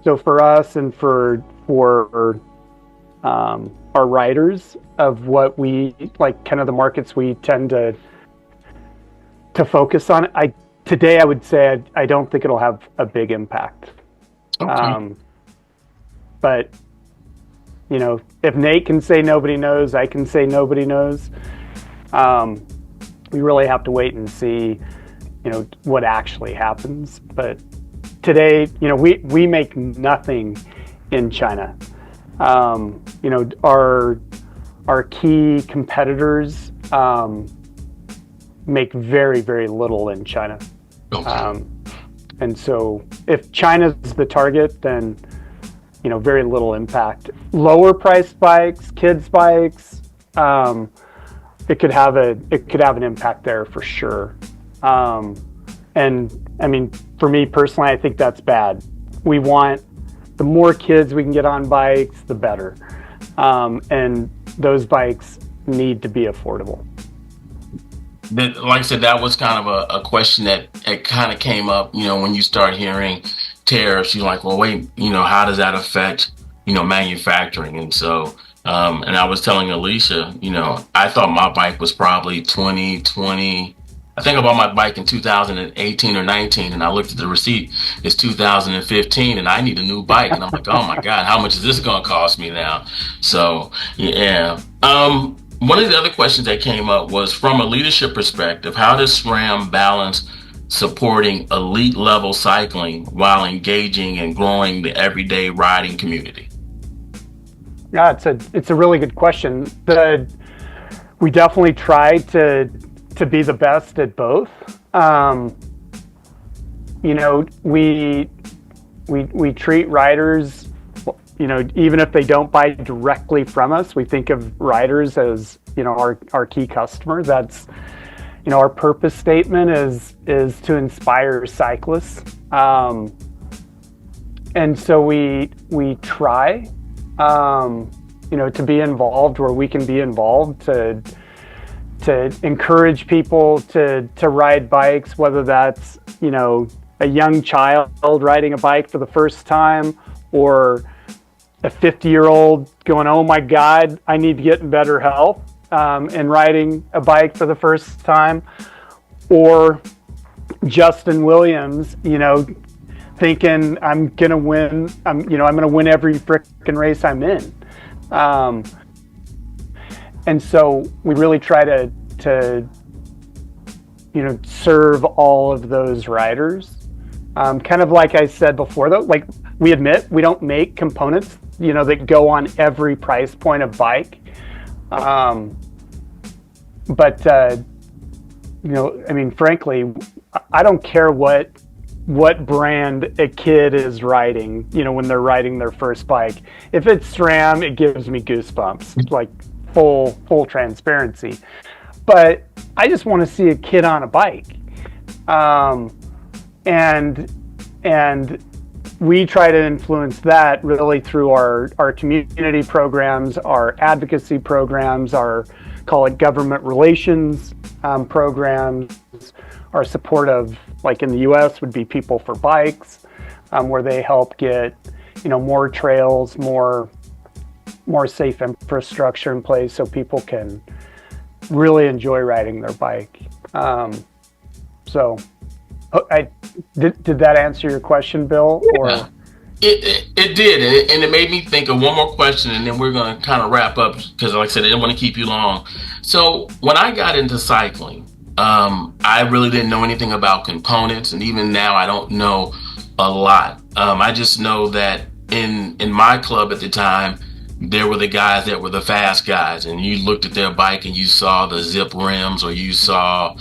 So for us and for our riders of what we like, kind of the markets we tend to focus on. Today I would say I don't think it'll have a big impact. Okay. But if Nate can say nobody knows, I can say nobody knows. We really have to wait and see, what actually happens. But today, we make nothing in China. Our key competitors make very, very little in China. Okay. And so if China's the target, then, very little impact. Lower priced bikes, kids bikes, it could have an impact there for sure. And I mean, for me personally, I think that's bad. We want the more kids we can get on bikes, the better. And those bikes need to be affordable. Like I said, that was kind of a question that it kind of came up, when you start hearing tariffs, you're like, well, wait, how does that affect, manufacturing? And so, and I was telling Alicia, I thought my bike was probably 2020. I think I bought my bike in 2018 or 19, and I looked at the receipt. It's 2015, and I need a new bike. And I'm like, oh my God, how much is this going to cost me now? So, yeah. One of the other questions that came up was from a leadership perspective, how does SRAM balance supporting elite level cycling while engaging and growing the everyday riding community? Yeah, it's a really good question. We definitely try to be the best at both. We treat riders, even if they don't buy directly from us, we think of riders as, our key customer. That's, our purpose statement is to inspire cyclists. And so we try, to be involved where we can be involved, to encourage people to ride bikes, whether that's, a young child riding a bike for the first time, or a 50-year-old going, oh my God, I need to get in better health, and riding a bike for the first time, or Justin Williams, thinking I'm gonna win. I'm gonna win every frickin' race I'm in. And so we really try to serve all of those riders. Kind of like I said before, though, like we admit we don't make components, that go on every price point of bike. But frankly, I don't care what brand a kid is riding, when they're riding their first bike. If it's SRAM, it gives me goosebumps, like full transparency. But I just want to see a kid on a bike. And we try to influence that really through our community programs, our advocacy programs, our, call it government relations programs, our support of, like in the US would be People for Bikes, where they help get, more trails, more safe infrastructure in place so people can really enjoy riding their bike. Did that answer your question, Bill? Or Yeah. It did, and it made me think of one more question, and then we're going to kind of wrap up because, like I said, I didn't want to keep you long. So when I got into cycling, I really didn't know anything about components, and even now I don't know a lot. I just know that in my club at the time, there were the guys that were the fast guys, and you looked at their bike and you saw the zip rims, or you saw,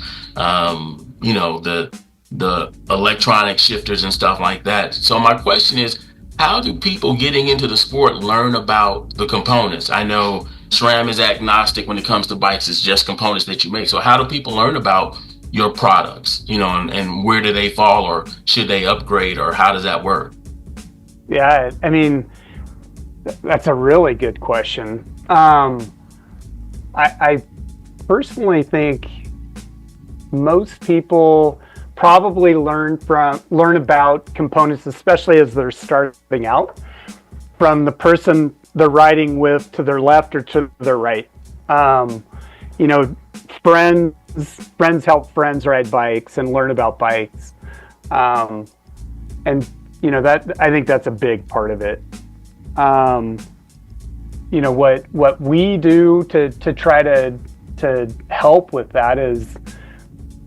the electronic shifters and stuff like that. So my question is, how do people getting into the sport learn about the components? I know SRAM is agnostic when it comes to bikes. It's just components that you make. So how do people learn about your products, and where do they fall, or should they upgrade, or how does that work? yeah, that's a really good question. I personally think most people probably learn about components, especially as they're starting out, from the person they're riding with to their left or to their right. You know, friends help friends ride bikes and learn about bikes. And you know, that I think that's a big part of it. You know, what we do to try to help with that is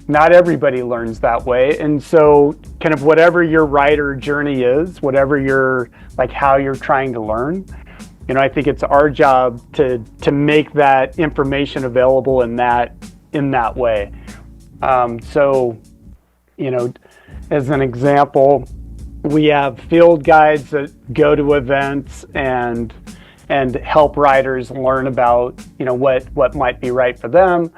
not everybody learns that way. And so kind of whatever your rider journey is, whatever your, like how you're trying to learn, you know, I think it's our job to make that information available in that way. So, you know, as an example, we have field guides that go to events and help riders learn about, you know, what might be right for them.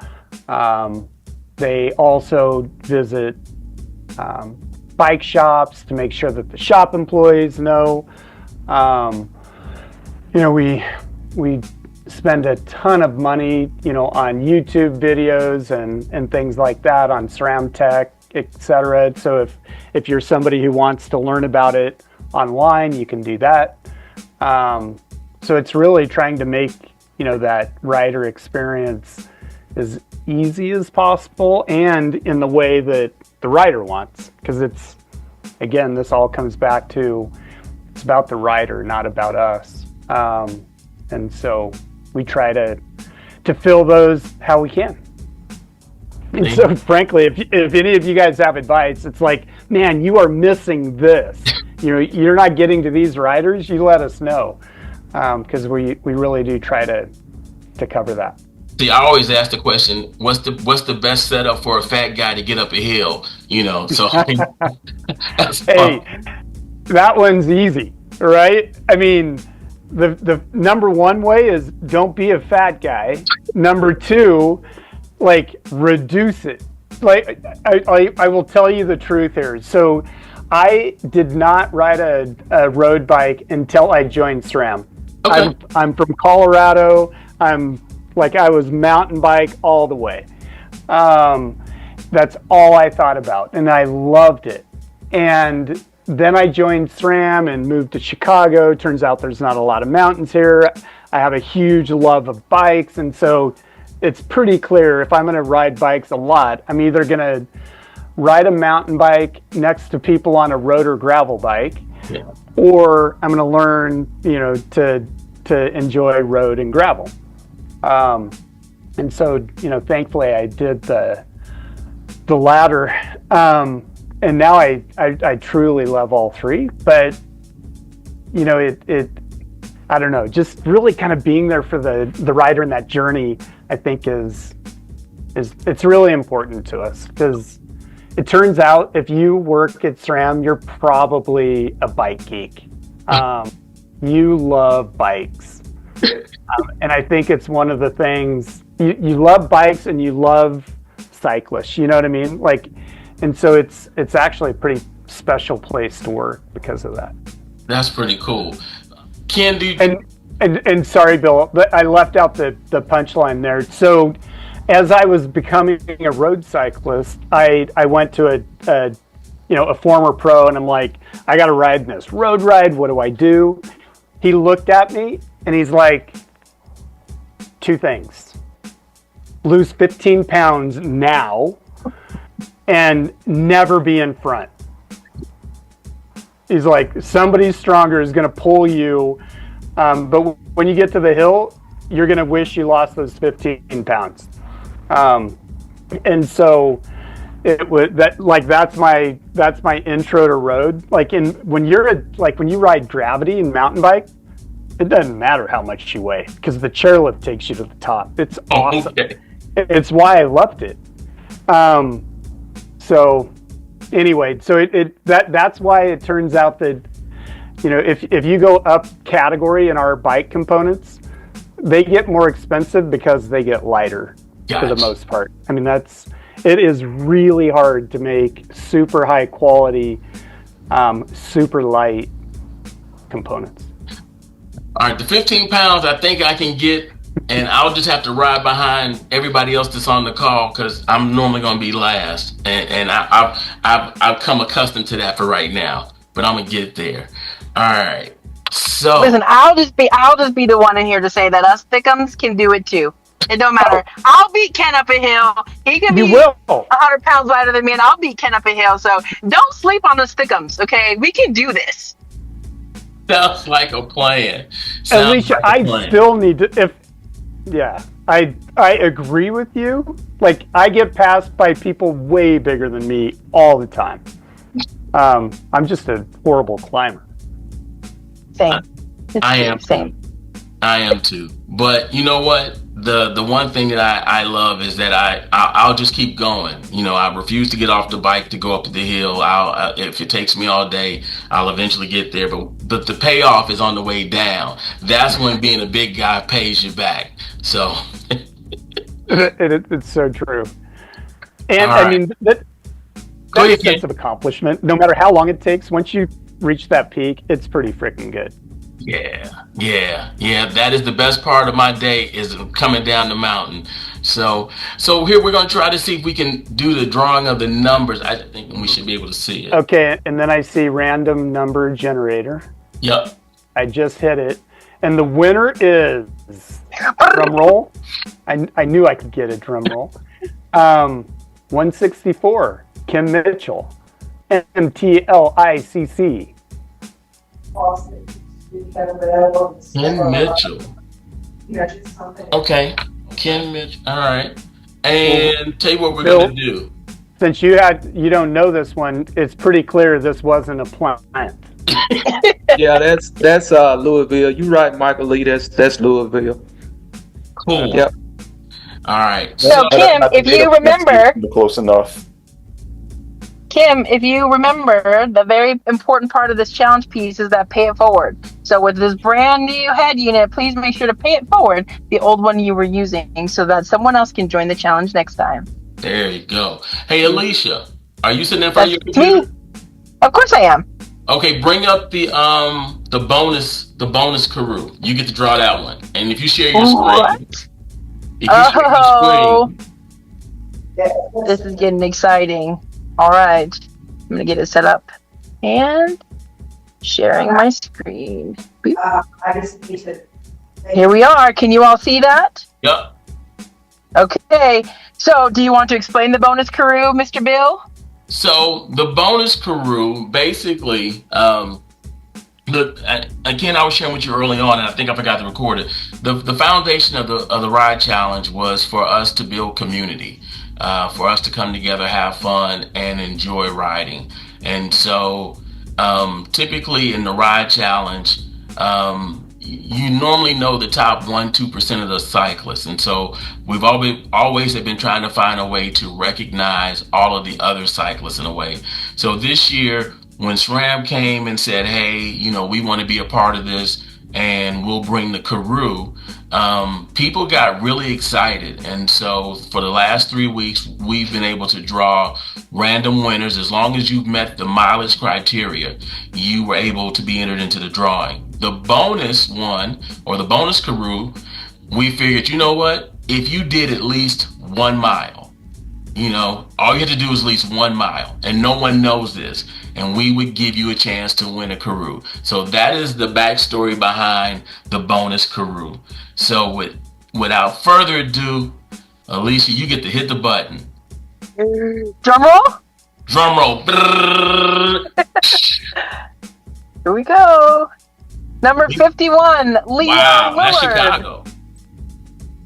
They also visit bike shops to make sure that the shop employees know. You know, we spend a ton of money, you know, on YouTube videos and things like that, on SRAM tech, etc. So if you're somebody who wants to learn about it online, you can do that. So it's really trying to make, you know, that rider experience as easy as possible and in the way that the rider wants, because it's, again, this all comes back to, it's about the rider, not about us. And so we try to fill those how we can. And so frankly, if any of you guys have advice, it's like, man, you are missing this. You know, you're not getting to these riders, you let us know. Because we really do try to cover that. See, I always ask the question, what's the best setup for a fat guy to get up a hill? You know, so hey, that one's easy, right? I mean, the number one way is don't be a fat guy. Number two, like, reduce it. Like, I will tell you the truth here. So I did not ride a road bike until I joined SRAM. Okay. I'm from Colorado. I was mountain bike all the way. That's all I thought about, and I loved it. And then I joined SRAM and moved to Chicago. Turns out there's not a lot of mountains here. I have a huge love of bikes, and so it's pretty clear if I'm going to ride bikes a lot, I'm either going to ride a mountain bike next to people on a road or gravel bike, yeah, or I'm going to learn, you know, to enjoy road and gravel. And so, you know, thankfully I did the latter. And now I truly love all three, but you know, it I don't know, just really kind of being there for the rider in that journey, I think it's really important to us, because it turns out if you work at SRAM, you're probably a bike geek. You love bikes. And I think it's one of the things, you love bikes and you love cyclists, you know what I mean? Like, and so it's actually a pretty special place to work because of that. That's pretty cool. Ken, and sorry, Bill, but I left out the punchline there. So as I was becoming a road cyclist, I went to a former pro, and I'm like, I got to ride in this road ride. What do I do? He looked at me and he's like, two things: lose 15 pounds now and never be in front. He's like, somebody stronger is going to pull you, but when you get to the hill, you're going to wish you lost those 15 pounds. And so it would that's my intro to road. Like, when you ride gravity and mountain bike, it doesn't matter how much you weigh, because the chairlift takes you to the top. It's awesome. Okay. It's why I loved it. So anyway, so that's why it turns out that, you know, if you go up category in our bike components, they get more expensive because they get lighter. Gotcha. For the most part. I mean, it is really hard to make super high quality, super light components. All right, the 15 pounds, I think I can get and I'll just have to ride behind everybody else that's on the call because I'm normally going to be last, and I've come accustomed to that for right now. But I'm gonna get there. All right. So Listen, I'll just be the one in here to say that us thickums can do it too. It don't matter. I'll beat Ken up a hill. He can You be will. 100 pounds lighter than me, and I'll beat Ken up a hill. So don't sleep on us thickums, okay? We can do this. sounds like a plan. Sounds Alicia, like a I plan. still need to. If yeah, I agree with you. Like I get passed by people way bigger than me all the time. I'm just a horrible climber. Same. I am Same. I am too. But you know what? The one thing that I love is that I'll just keep going. You know, I refuse to get off the bike to go up the hill. If it takes me all day, I'll eventually get there. But the payoff is on the way down. That's when being a big guy pays you back. So, It's so true. all And I right, mean that go that ahead, sense Ken. of accomplishment, no matter how long it takes, once you reach that peak, it's pretty freaking good. Yeah. That is the best part of my day is coming down the mountain. So here we're gonna try to see if we can do the drawing of the numbers. I think we should be able to see it. Okay, and then I see random number generator. Yep. I just hit it, and the winner is drum roll. I knew I could get a drum roll. 164. Kim Mitchell, MTLICC. Ken Mitchell. Okay. Ken Mitchell. All right. And tell you what we're Bill, gonna do. since you don't know this one, it's pretty clear this wasn't a plant. Yeah, that's Louisville. You right, Michael Lee. That's Louisville. Cool. Yep. All right. So, So Kim, if you remember, close enough. the very important part of this challenge piece is that pay it forward. So with this brand new head unit, please make sure to pay it forward, the old one you were using, so that someone else can join the challenge next time. there you go. Hey Alicia, are you sitting in front of That's your me. computer? Of course I am. Okay, bring up the bonus Karoo. You get to draw that one. And if you share your What? screen, if you share your Oh, screen, this is getting exciting. All right. I'm going to get it set up. And sharing my screen. Boop. I just need to. Here we are. Can you all see that? yep. Okay. So, do you want to explain the bonus Karoo, Mr. Bill? So the bonus Karoo, basically, look, again, I was sharing with you early on, and I think I forgot to record it. The foundation of the ride challenge was for us to build community, for us to come together, have fun, and enjoy riding. And so, typically in the ride challenge, you normally know the top 1-2% of the cyclists, and so we've always have been trying to find a way to recognize all of the other cyclists in a way. So this year, when SRAM came and said, "Hey, we want to be a part of this, and we'll bring the Karoo," people got really excited, and so for the last 3 weeks, we've been able to draw random winners. As long as you've met the mileage criteria, you were able to be entered into the drawing. The bonus one, or the bonus Karoo, we figured, you know what? If you did at least 1 mile, all you have to do is at least 1 mile, and no one knows this, and we would give you a chance to win a Karoo. So that is the backstory behind the bonus Karoo. So without further ado, Alicia, you get to hit the button. Drum roll. Drum roll. Here we go. Number 51, Leon Wow, that's Willard. Chicago.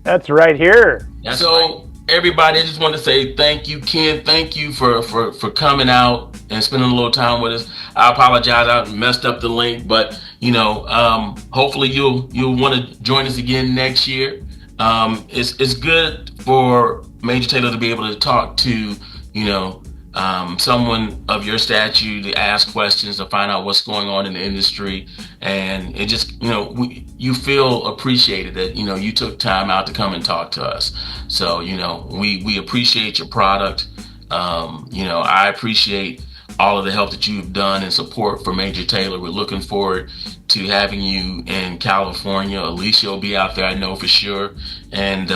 That's right here. So everybody, I just want to say thank you, Ken. Thank you for coming out and spending a little time with us. I apologize, I messed up the link, but hopefully you'll want to join us again next year. It's good for Major Taylor to be able to talk to someone of your stature, to ask questions, to find out what's going on in the industry, and it just you feel appreciated that you took time out to come and talk to us. So we appreciate your product. I appreciate all of the help that you've done and support for Major Taylor. We're looking forward to having you in California. Alicia will be out there, I know for sure. And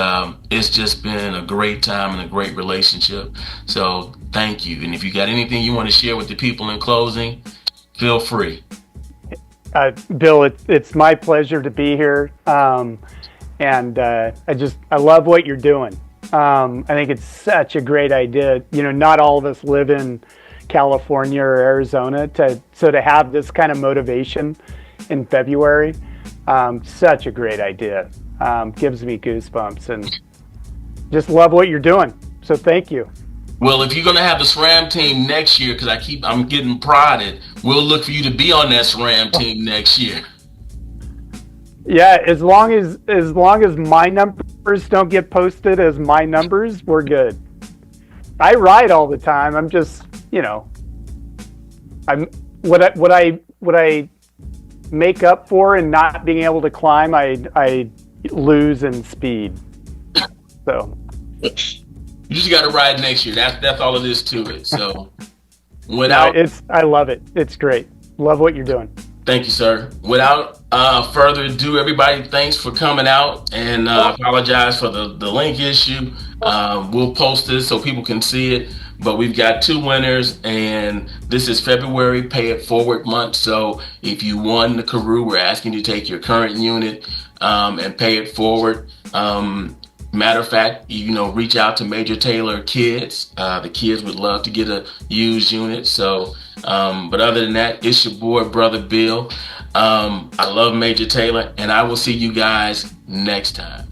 it's just been a great time and a great relationship. So thank you. And if you got anything you want to share with the people in closing, feel free. Bill, it's my pleasure to be here. And I love what you're doing. I think it's such a great idea. You know, not all of us live in California or Arizona, so to have this kind of motivation in February, such a great idea. Gives me goosebumps, and just love what you're doing. So thank you. Well, if you're going to have the SRAM team next year, because I'm getting prodded, we'll look for you to be on that SRAM team next year. Yeah, as long as my numbers don't get posted as my numbers, we're good. I ride all the time. I'm just, you know, I'm what I make up for in not being able to climb, I lose in speed. So you just got to ride next year. That's all it is to it. So without, I love it. It's great. Love what you're doing. Thank you, sir. Without further ado, everybody, thanks for coming out, and apologize for the link issue. We'll post this so people can see it, but we've got 2 winners, and this is February Pay It Forward month. So if you won the Karoo, we're asking you to take your current unit and pay it forward. Matter of fact, you know, reach out to Major Taylor Kids. The kids would love to get a used unit. So, but other than that, it's your boy, Brother Bill. I love Major Taylor, and I will see you guys next time.